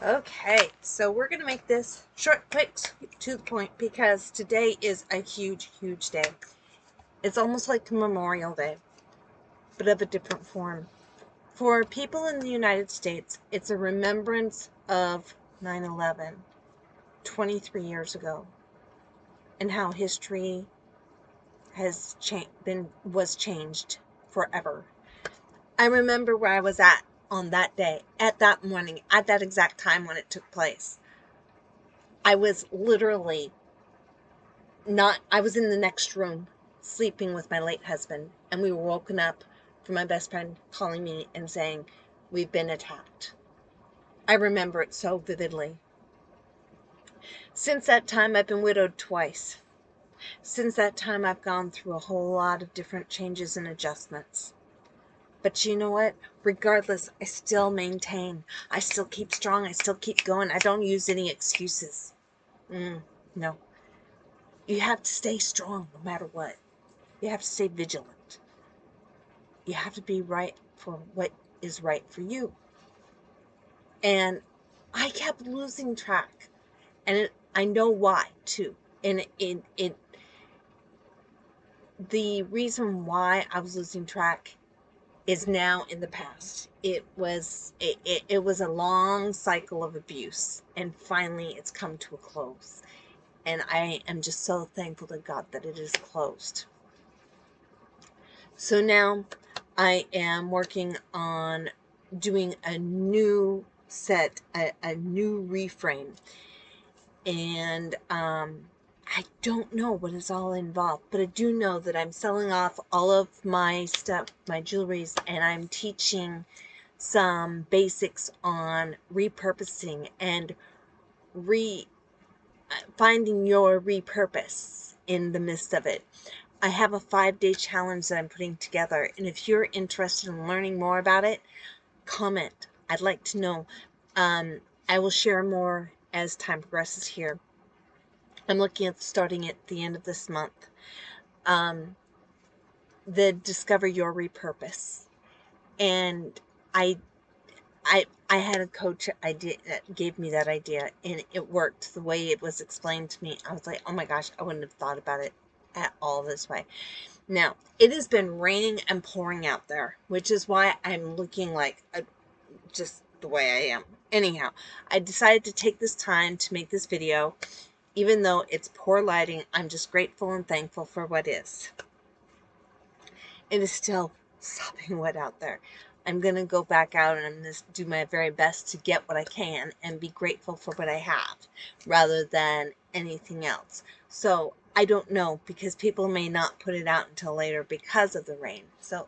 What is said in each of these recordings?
Okay, so we're going to make this short, quick, to the point because today is a huge, huge day. It's almost like Memorial Day, but of a different form. For people in the United States, it's a remembrance of 9/11, 23 years ago, and how history was changed forever. I remember where I was at on that day, at that morning, at that exact time when it took place. I was literally not, I was in the next room sleeping with my late husband, and we were woken up from my best friend calling me and saying, "We've been attacked." I remember it so vividly. Since that time, I've been widowed twice. Since that time, I've gone through a whole lot of different changes and adjustments. But you know what? Regardless, I still maintain. I still keep strong. I still keep going. I don't use any excuses. No. You have to stay strong no matter what. You have to stay vigilant. You have to be right for what is right for you. And I kept losing track. And I know why, too. And the reason why I was losing track is now in the past. It was a long cycle of abuse, and finally it's come to a close. And I am just so thankful to God that it is closed. So now I am working on doing a new set, a new reframe. And I don't know what is all involved, but I do know that I'm selling off all of my stuff, my jewelries, and I'm teaching some basics on repurposing and finding your repurpose in the midst of it. I have a 5-day challenge that I'm putting together, and if you're interested in learning more about it, comment. I'd like to know. I will share more as time progresses here. I'm looking at starting at the end of this month. The Discover Your Repurpose. And I had a coach that gave me that idea, and it worked the way it was explained to me. I was like, oh my gosh, I wouldn't have thought about it at all this way. Now, it has been raining and pouring out there, which is why I'm looking like just the way I am. Anyhow, I decided to take this time to make this video. Even though it's poor lighting, I'm just grateful and thankful for what is. It is still sopping wet out there. I'm going to go back out and I'm going to do my very best to get what I can and be grateful for what I have rather than anything else. So I don't know, because people may not put it out until later because of the rain. So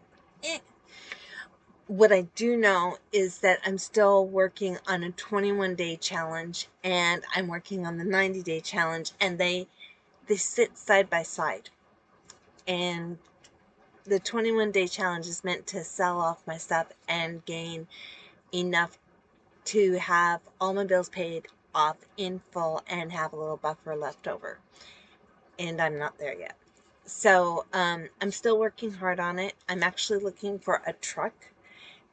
what I do know is that I'm still working on a 21-day challenge, and I'm working on the 90-day challenge, and they sit side by side. And the 21-day challenge is meant to sell off my stuff and gain enough to have all my bills paid off in full and have a little buffer left over. And I'm not there yet. So I'm still working hard on it. I'm actually looking for a truck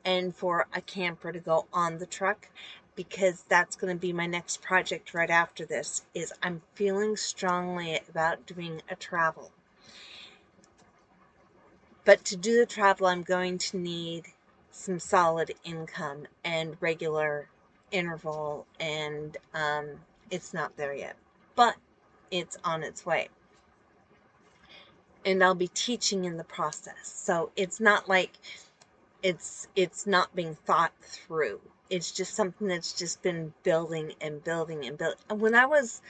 and for a camper to go on the truck, because that's going to be my next project right after this. Is I'm feeling strongly about doing a travel. But to do the travel, I'm going to need some solid income and regular interval, and it's not there yet, but it's on its way. And I'll be teaching in the process, so it's not like it's not being thought through. It's just something that's just been building and building and building. And when I was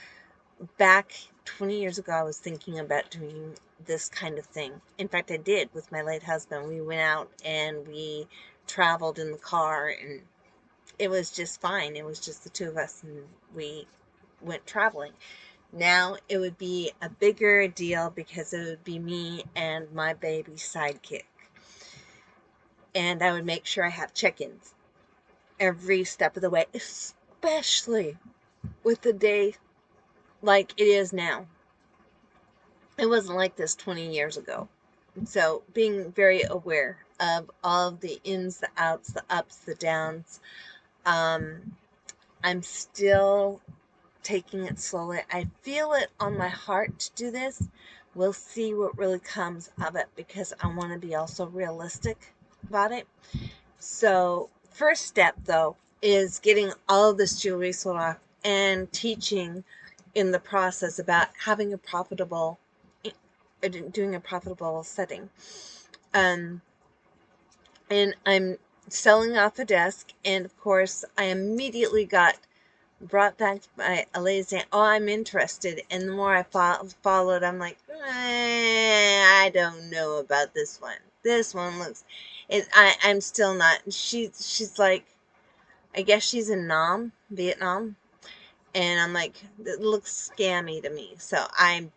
back 20 years ago, I was thinking about doing this kind of thing. In fact, I did with my late husband. We went out and we traveled in the car, and it was just fine. It was just the two of us, and we went traveling. Now it would be a bigger deal because it would be me and my baby sidekick. And I would make sure I have check-ins every step of the way, especially with the day like it is now. It wasn't like this 20 years ago. So being very aware of all of the ins, the outs, the ups, the downs. I'm I'm still taking it slowly. I feel it on my heart to do this. We'll see what really comes of it because I want to be also realistic about it. So, first step though is getting all of this jewelry sold off and teaching in the process about having a profitable, doing a profitable setting. Um, and I'm selling off a desk, and of course, I immediately got brought back by a lady saying, "Oh, I'm interested." And the more I followed, I'm like, I don't know about this one. This one looks. I'm still not. She's like, I guess she's in Vietnam, and I'm like, it looks scammy to me. So I'm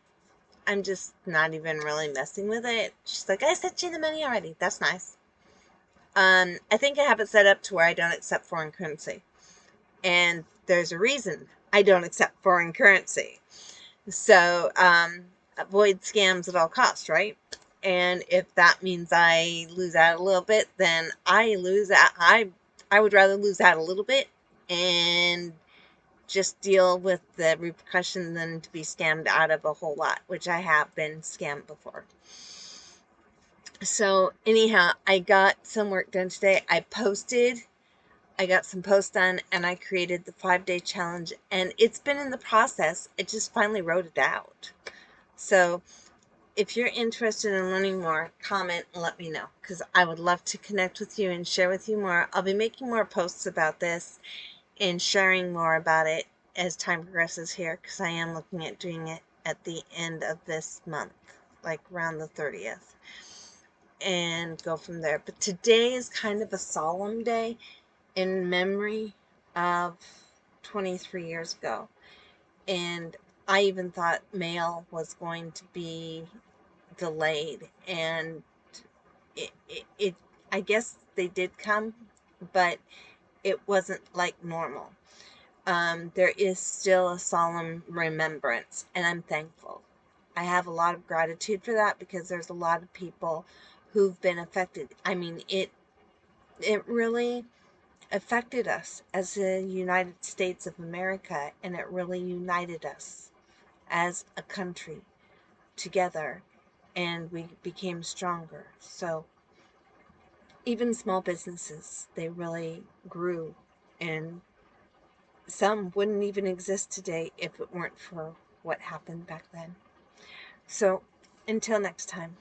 just not even really messing with it. She's like, I sent you the money already. That's nice. I think I have it set up to where I don't accept foreign currency. And there's a reason I don't accept foreign currency. So, avoid scams at all costs, right? And if that means I lose out a little bit, then I lose out. I would rather lose out a little bit and just deal with the repercussion than to be scammed out of a whole lot, which I have been scammed before. So anyhow, I got some work done today. I got some posts done, and I created the 5-day challenge, and it's been in the process. I just finally wrote it out. So if you're interested in learning more, comment and let me know, because I would love to connect with you and share with you more. I'll be making more posts about this and sharing more about it as time progresses here, because I am looking at doing it at the end of this month, like around the 30th, and go from there. But today is kind of a solemn day in memory of 23 years ago. And I even thought mail was going to be delayed. And it I guess they did come, but it wasn't like normal. There is still a solemn remembrance, and I'm thankful. I have a lot of gratitude for that because there's a lot of people who've been affected. I mean, it really affected us as the United States of America, and it really united us as a country together, and we became stronger. So even small businesses, they really grew, and some wouldn't even exist today if it weren't for what happened back then. So until next time.